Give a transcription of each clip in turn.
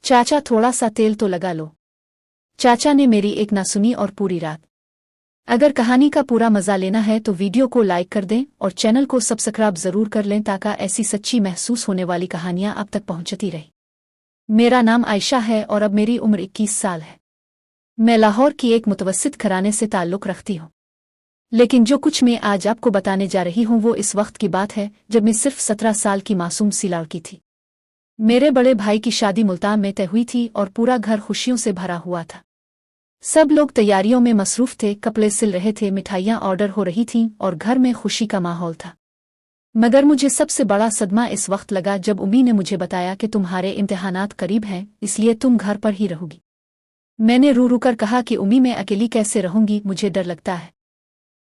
चाचा थोड़ा सा तेल तो लगा लो। चाचा ने मेरी एक ना सुनी और पूरी रात। अगर कहानी का पूरा मजा लेना है तो वीडियो को लाइक कर दें और चैनल को सब्सक्राइब जरूर कर लें ताकि ऐसी सच्ची महसूस होने वाली कहानियां आप तक पहुंचती रही। मेरा नाम आयशा है और अब मेरी उम्र 21 साल है। मैं लाहौर की एक मुतवस्सित घराने से ताल्लुक़ रखती हूँ, लेकिन जो कुछ मैं आज आपको बताने जा रही हूँ वो इस वक्त की बात है जब मैं सिर्फ 17 साल की मासूम सी लड़की थी। मेरे बड़े भाई की शादी मुल्तान में तय हुई थी और पूरा घर खुशियों से भरा हुआ था। सब लोग तैयारियों में मसरूफ थे, कपड़े सिल रहे थे, मिठाइयाँ ऑर्डर हो रही थीं और घर में खुशी का माहौल था। मगर मुझे सबसे बड़ा सदमा इस वक्त लगा जब उम्मी ने मुझे बताया कि तुम्हारे इम्तिहानात करीब हैं, इसलिए तुम घर पर ही रहोगी। मैंने रू रू कर कहा कि उम्मी मैं अकेली कैसे रहूंगी, मुझे डर लगता है।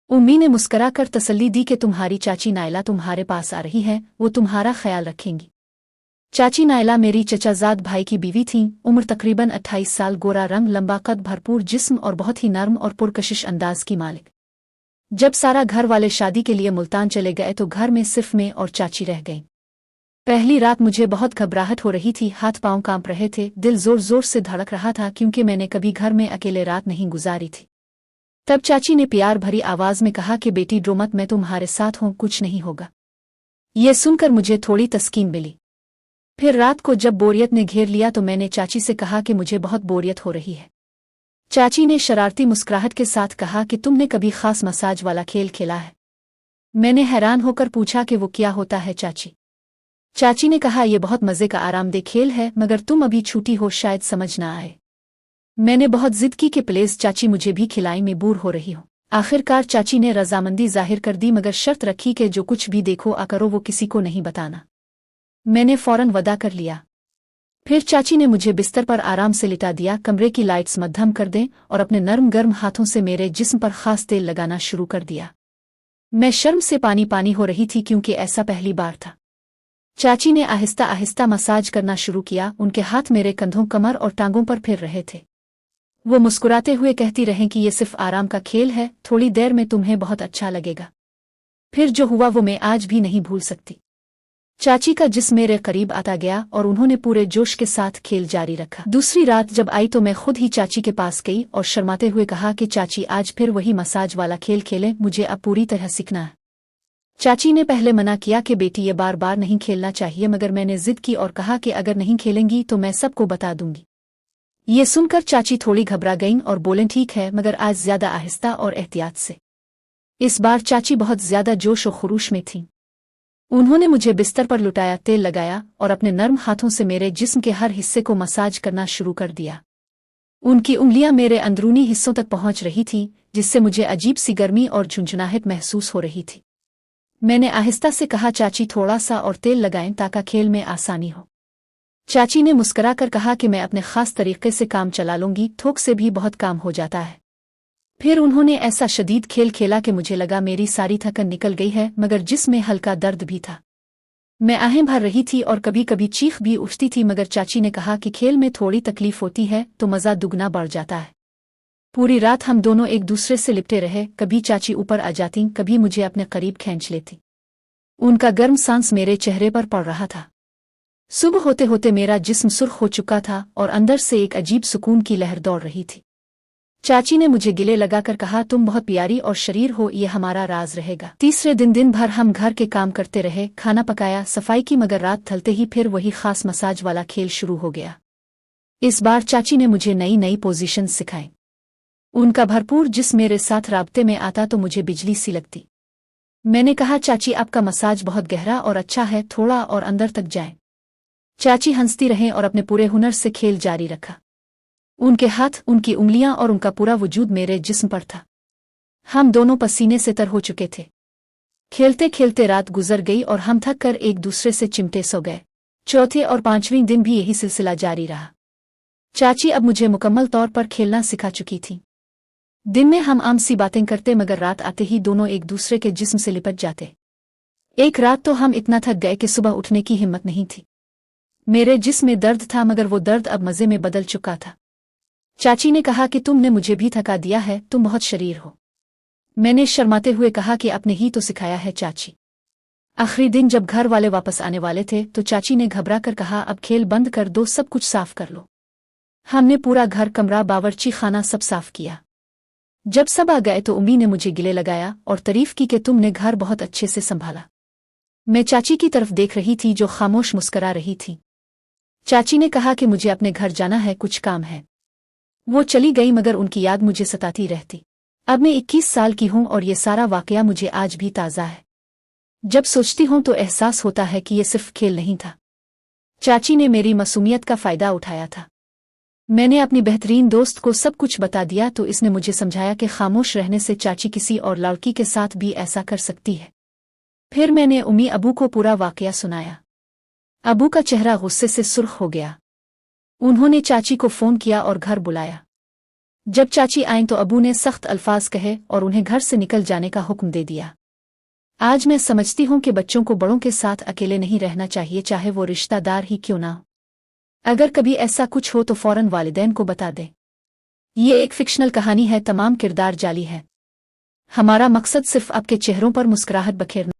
उम्मी ने मुस्करा कर तसल्ली दी कि तुम्हारी चाची नायला तुम्हारे पास आ रही है, वो तुम्हारा ख्याल रखेंगी। चाची नायला मेरी चचाजाद भाई की बीवी थीं, उम्र तकरीबन 28 साल, गोरा रंग, लंबा कद, भरपूर जिस्म और बहुत ही नर्म और पुरकशिश अंदाज की मालिक। जब सारा घर वाले शादी के लिए मुल्तान चले गए तो घर में सिर्फ मैं और चाची रह गईं। पहली रात मुझे बहुत घबराहट हो रही थी, हाथ पांव कांप रहे थे, दिल जोर जोर से धड़क रहा था क्योंकि मैंने कभी घर में अकेले रात नहीं गुजारी थी। तब चाची ने प्यार भरी आवाज में कहा कि बेटी डरो मत, मैं तुम्हारे साथ हूं, कुछ नहीं होगा। ये सुनकर मुझे थोड़ी तस्कीन मिली। फिर रात को जब बोरियत ने घेर लिया तो मैंने चाची से कहा कि मुझे बहुत बोरियत हो रही है। चाची ने शरारती मुस्कुराहट के साथ कहा कि तुमने कभी खास मसाज वाला खेल खेला है? मैंने हैरान होकर पूछा कि वो क्या होता है चाची? चाची ने कहा ये बहुत मजे का आरामदेह खेल है, मगर तुम अभी छूटी हो, शायद समझ ना आए। मैंने बहुत जिद की कि प्लीज चाची मुझे भी खिलाई, मैं बोर हो रही हूँ। आखिरकार चाची ने रजामंदी जाहिर कर दी, मगर शर्त रखी कि जो कुछ भी देखो करो वो किसी को नहीं बताना। मैंने फौरन वदा कर लिया। फिर चाची ने मुझे बिस्तर पर आराम से लिटा दिया, कमरे की लाइट्स मध्यम कर दें और अपने नरम गर्म हाथों से मेरे जिस्म पर खास तेल लगाना शुरू कर दिया। मैं शर्म से पानी पानी हो रही थी क्योंकि ऐसा पहली बार था। चाची ने आहिस्ता आहिस्ता मसाज करना शुरू किया, उनके हाथ मेरे कंधों, कमर और टांगों पर फिर रहे थे। वो मुस्कुराते हुए कहती रहें कि ये सिर्फ आराम का खेल है, थोड़ी देर में तुम्हें बहुत अच्छा लगेगा। फिर जो हुआ वो मैं आज भी नहीं भूल सकती। चाची का जिस्म मेरे करीब आता गया और उन्होंने पूरे जोश के साथ खेल जारी रखा। दूसरी रात जब आई तो मैं खुद ही चाची के पास गई और शर्माते हुए कहा कि चाची आज फिर वही मसाज वाला खेल खेलें, मुझे अब पूरी तरह सीखना है। चाची ने पहले मना किया कि बेटी ये बार बार नहीं खेलना चाहिए, मगर मैंने जिद की और कहा कि अगर नहीं खेलेंगी तो मैं सबको बता दूंगी। ये सुनकर चाची थोड़ी घबरा गईं और बोलें ठीक है, मगर आज ज्यादा आहिस्ता और एहतियात से। इस बार चाची बहुत ज्यादा जोश और खरूश में थीं। उन्होंने मुझे बिस्तर पर लुटाया, तेल लगाया और अपने नर्म हाथों से मेरे जिस्म के हर हिस्से को मसाज करना शुरू कर दिया। उनकी उंगलियां मेरे अंदरूनी हिस्सों तक पहुंच रही थीं, जिससे मुझे अजीब सी गर्मी और झुंझुनाहट महसूस हो रही थी। मैंने आहिस्ता से कहा चाची थोड़ा सा और तेल लगाएं ताकि खेल में आसानी हो। चाची ने मुस्कुरा कर कहा कि मैं अपने खास तरीके से काम चला लूंगी, थोक से भी बहुत काम हो जाता है। फिर उन्होंने ऐसा शदीद खेल खेला कि मुझे लगा मेरी सारी थकन निकल गई है, मगर जिस्म में हल्का दर्द भी था। मैं आहें भर रही थी और कभी कभी चीख भी उठती थी, मगर चाची ने कहा कि खेल में थोड़ी तकलीफ होती है तो मज़ा दुगना बढ़ जाता है। पूरी रात हम दोनों एक दूसरे से लिपटे रहे, कभी चाची ऊपर आ जाती, कभी मुझे अपने करीब खींच लेती। उनका गर्म सांस मेरे चेहरे पर पड़ रहा था। सुबह होते होते मेरा जिस्म सुर्ख हो चुका था और अंदर से एक अजीब सुकून की लहर दौड़ रही थी। चाची ने मुझे गिले लगाकर कहा तुम बहुत प्यारी और शरीर हो, ये हमारा राज रहेगा। तीसरे दिन भर हम घर के काम करते रहे, खाना पकाया, सफाई की, मगर रात ढलते ही फिर वही खास मसाज वाला खेल शुरू हो गया। इस बार चाची ने मुझे नई नई पोजीशन सिखाई। उनका भरपूर जिस्म मेरे साथ राब्ते में आता तो मुझे बिजली सी लगती। मैंने कहा चाची आपका मसाज बहुत गहरा और अच्छा है, थोड़ा और अंदर तक जाए। चाची हंसती रहें और अपने पूरे हुनर से खेल जारी रखा। उनके हाथ, उनकी उंगलियां और उनका पूरा वजूद मेरे जिस्म पर था। हम दोनों पसीने से तर हो चुके थे। खेलते खेलते रात गुजर गई और हम थक कर एक दूसरे से चिमटे सो गए। चौथे और पांचवें दिन भी यही सिलसिला जारी रहा। चाची अब मुझे मुकम्मल तौर पर खेलना सिखा चुकी थी। दिन में हम आम सी बातें करते, मगर रात आते ही दोनों एक दूसरे के जिस्म से लिपट जाते। एक रात तो हम इतना थक गए कि सुबह उठने की हिम्मत नहीं थी। मेरे जिस्म में दर्द था, मगर वो दर्द अब मजे में बदल चुका था। चाची ने कहा कि तुमने मुझे भी थका दिया है, तुम बहुत शरीर हो। मैंने शर्माते हुए कहा कि आपने ही तो सिखाया है चाची। आखिरी दिन जब घर वाले वापस आने वाले थे तो चाची ने घबरा कर कहा अब खेल बंद कर दो, सब कुछ साफ कर लो। हमने पूरा घर, कमरा, बावर्ची खाना सब साफ किया। जब सब आ गए तो उम्मी ने मुझे गिले लगाया और तारीफ की कि तुमने घर बहुत अच्छे से संभाला। मैं चाची की तरफ देख रही थी जो खामोश मुस्करा रही थी। चाची ने कहा कि मुझे अपने घर जाना है, कुछ काम है। वो चली गई मगर उनकी याद मुझे सताती रहती। अब मैं 21 साल की हूं और ये सारा वाकया मुझे आज भी ताज़ा है। जब सोचती हूं तो एहसास होता है कि ये सिर्फ खेल नहीं था। चाची ने मेरी मासूमियत का फ़ायदा उठाया था। मैंने अपनी बेहतरीन दोस्त को सब कुछ बता दिया तो इसने मुझे समझाया कि खामोश रहने से चाची किसी और लड़की के साथ भी ऐसा कर सकती है। फिर मैंने उम्मी अबू को पूरा वाकया सुनाया। अबू का चेहरा गुस्से से सुर्ख हो गया। उन्होंने चाची को फ़ोन किया और घर बुलाया। जब चाची आईं तो अबू ने सख्त अल्फाज कहे और उन्हें घर से निकल जाने का हुक्म दे दिया। आज मैं समझती हूँ कि बच्चों को बड़ों के साथ अकेले नहीं रहना चाहिए, चाहे वो रिश्तेदार ही क्यों ना हो। अगर कभी ऐसा कुछ हो तो फ़ौरन वालिदैन को बता दें। ये एक फ़िक्शनल कहानी है, तमाम किरदार जाली है। हमारा मकसद सिर्फ आपके चेहरों पर मुस्कुराहट बखेरना।